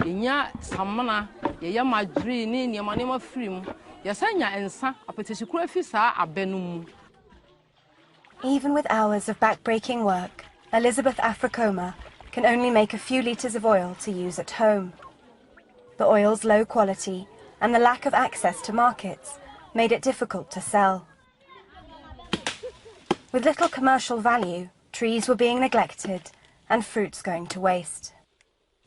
Yenya samana, yeya madri ni nyamanema film. Yasanya ensa apeteshikura fi saa abenum. Even with hours of back-breaking work, Elizabeth Africoma can only make a few litres of oil to use at home. The oil's low quality and the lack of access to markets made it difficult to sell. With little commercial value, trees were being neglected and fruits going to waste.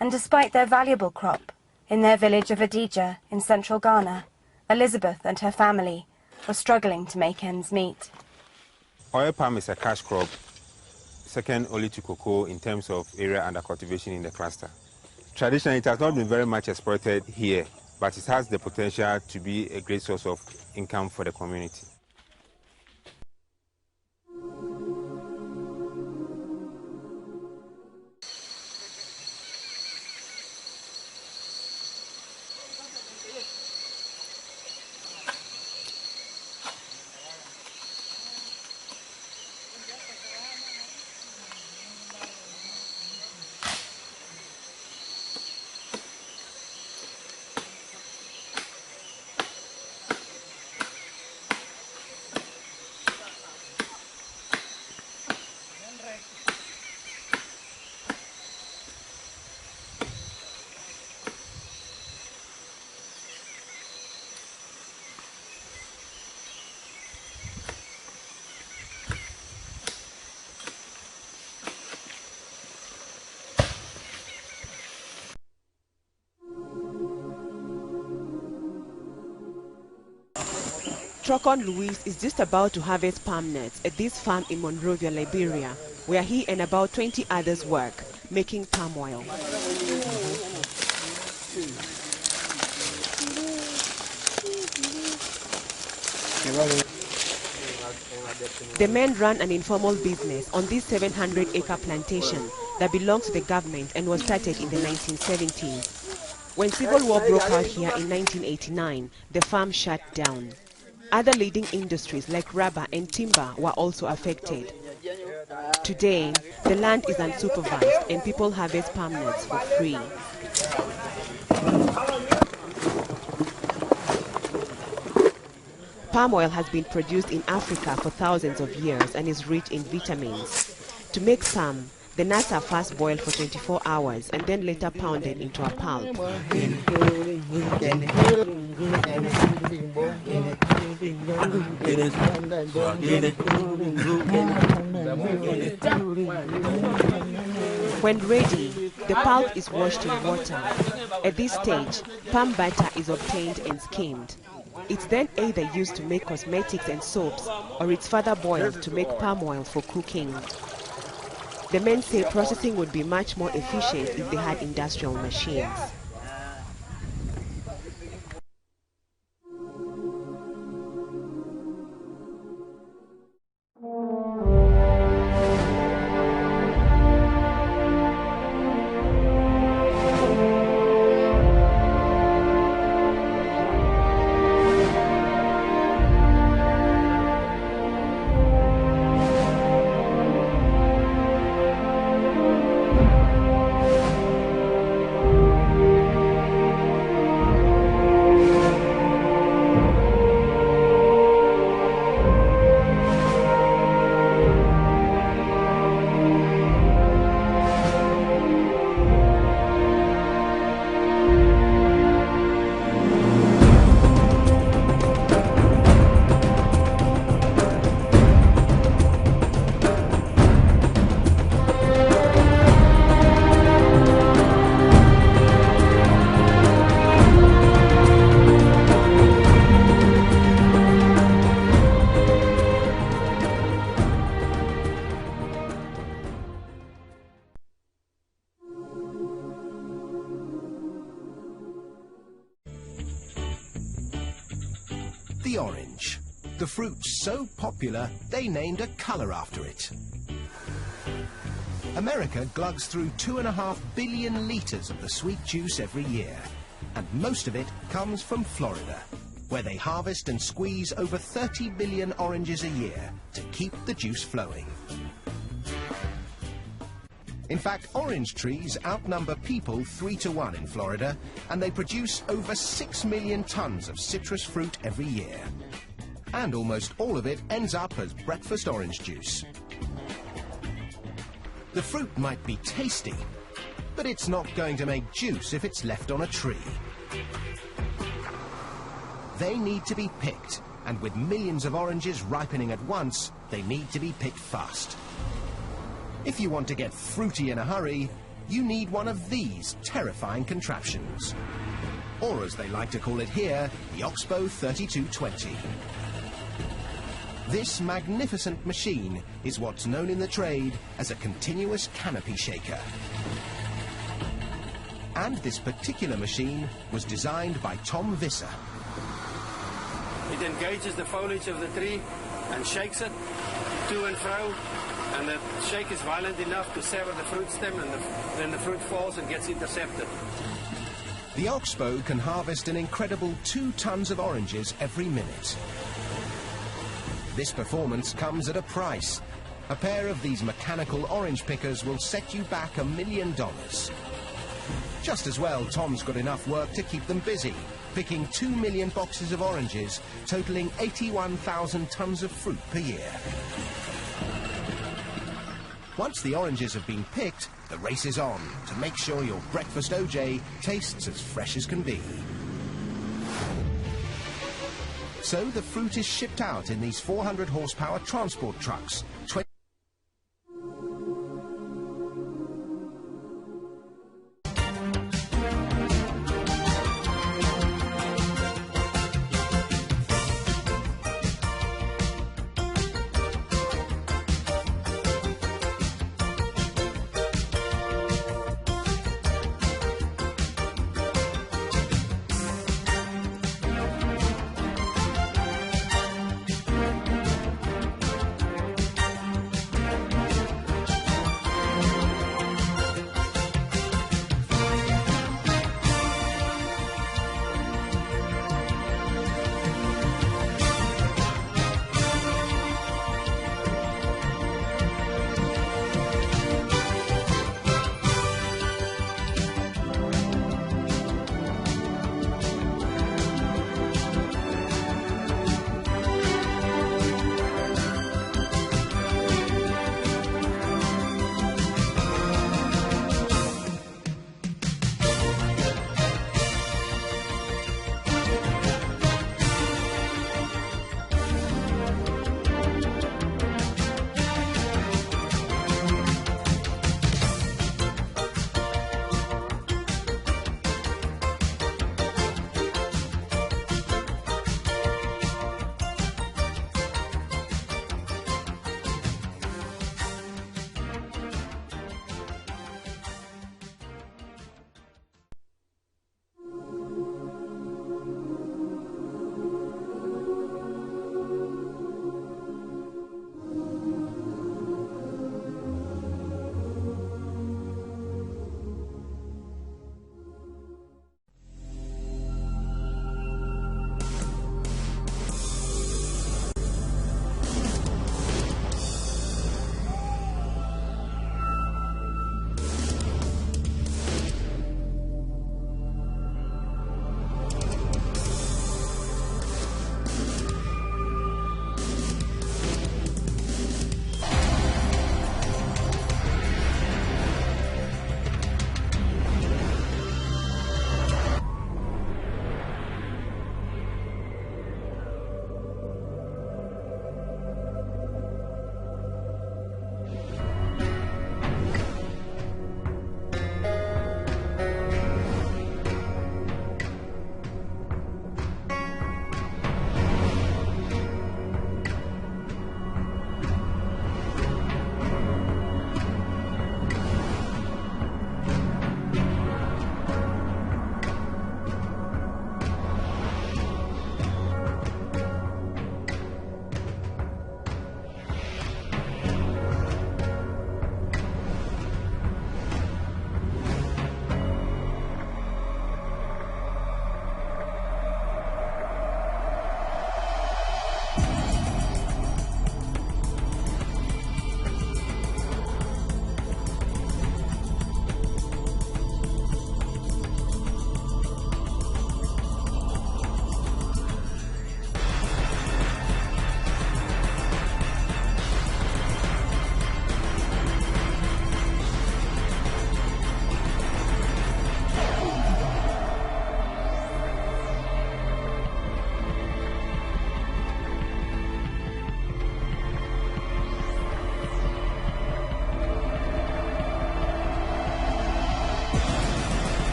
And despite their valuable crop, in their village of Adija in central Ghana, Elizabeth and her family were struggling to make ends meet. Oil palm is a cash crop, second only to cocoa in terms of area under cultivation in the cluster. Traditionally, it has not been very much exploited here, but it has the potential to be a great source of income for the community. Trocon Luis is just about to harvest palm nuts at this farm in Monrovia, Liberia, where he and about 20 others work, making palm oil. The men run an informal business on this 700-acre plantation that belongs to the government and was started in the 1970s. When civil war broke out here in 1989, the farm shut down. Other leading industries like rubber and timber were also affected. Today, the land is unsupervised and people harvest palm nuts for free. Palm oil has been produced in Africa for thousands of years and is rich in vitamins. To make some, the nuts are first boiled for 24 hours and then later pounded into a pulp. When ready, the pulp is washed in water. At this stage, palm butter is obtained and skimmed. It's then either used to make cosmetics and soaps, or it's further boiled to make palm oil for cooking. The men say processing would be much more efficient if they had industrial machines. The orange. The fruit's so popular, they named a colour after it. America glugs through 2.5 billion litres of the sweet juice every year, and most of it comes from Florida, where they harvest and squeeze over 30 billion oranges a year to keep the juice flowing. In fact, orange trees outnumber people 3 to 1 in Florida, and they produce over 6 million tons of citrus fruit every year. And almost all of it ends up as breakfast orange juice. The fruit might be tasty, but it's not going to make juice if it's left on a tree. They need to be picked, and with millions of oranges ripening at once, they need to be picked fast. If you want to get fruity in a hurry, you need one of these terrifying contraptions. Or as they like to call it here, the Oxbow 3220. This magnificent machine is what's known in the trade as a continuous canopy shaker. And this particular machine was designed by Tom Visser. It engages the foliage of the tree and shakes it to and fro, and the shake is violent enough to sever the fruit stem, and then the fruit falls and gets intercepted. The Oxbow can harvest an incredible 2 tons of oranges every minute. This performance comes at a price. A pair of these mechanical orange pickers will set you back $1 million. Just as well, Tom's got enough work to keep them busy, picking 2 million boxes of oranges, totaling 81,000 tons of fruit per year. Once the oranges have been picked, the race is on to make sure your breakfast OJ tastes as fresh as can be. So the fruit is shipped out in these 400 horsepower transport trucks.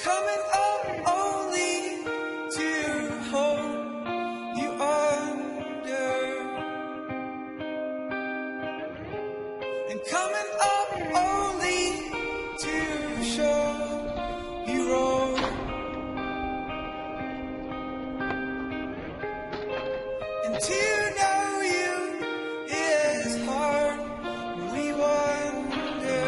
Coming up only to hold you under, and coming up only to show you wrong. And to know you is hard when we wonder.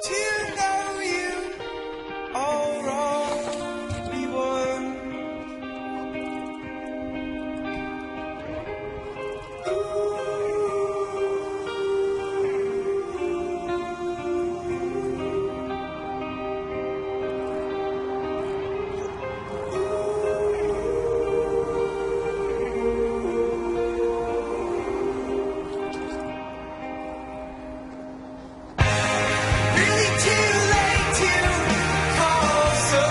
To know you all wrong, we won. Really too late to call, so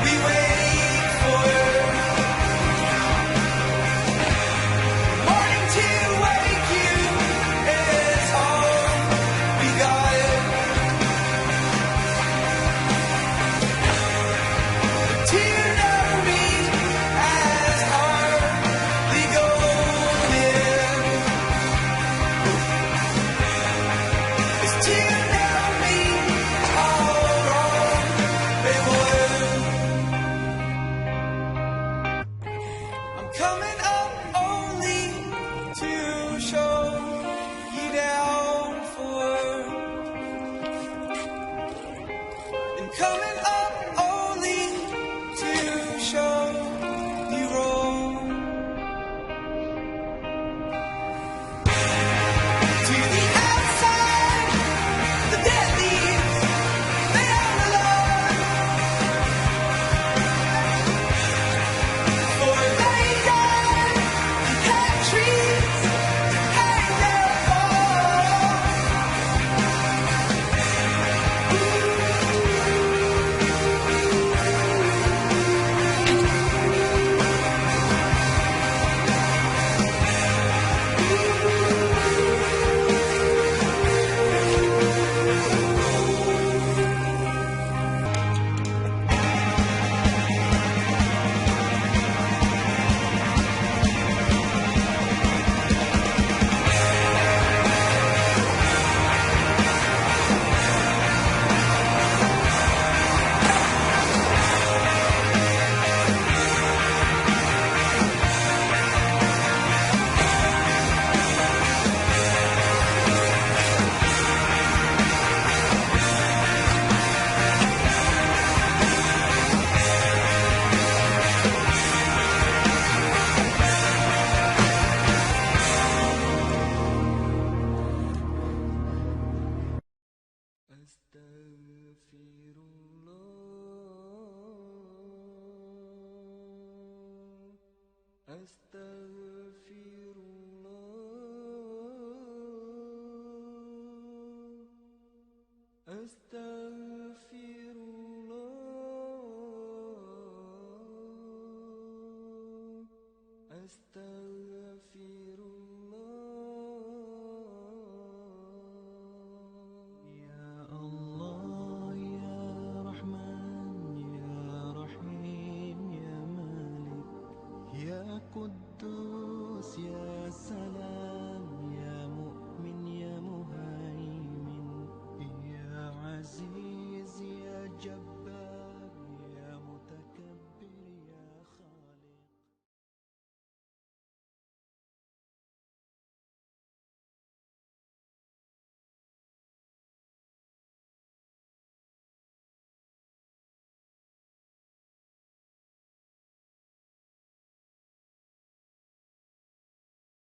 we wait for morning to wake you is all we got. To know me as hardly golden is to know me all wrong, they would. I'm coming up only to show you down for, and coming up only to show you wrong. To the outside, the dead leaves, they are alone. For they die in countries to hang their fall. قدوس يا سلام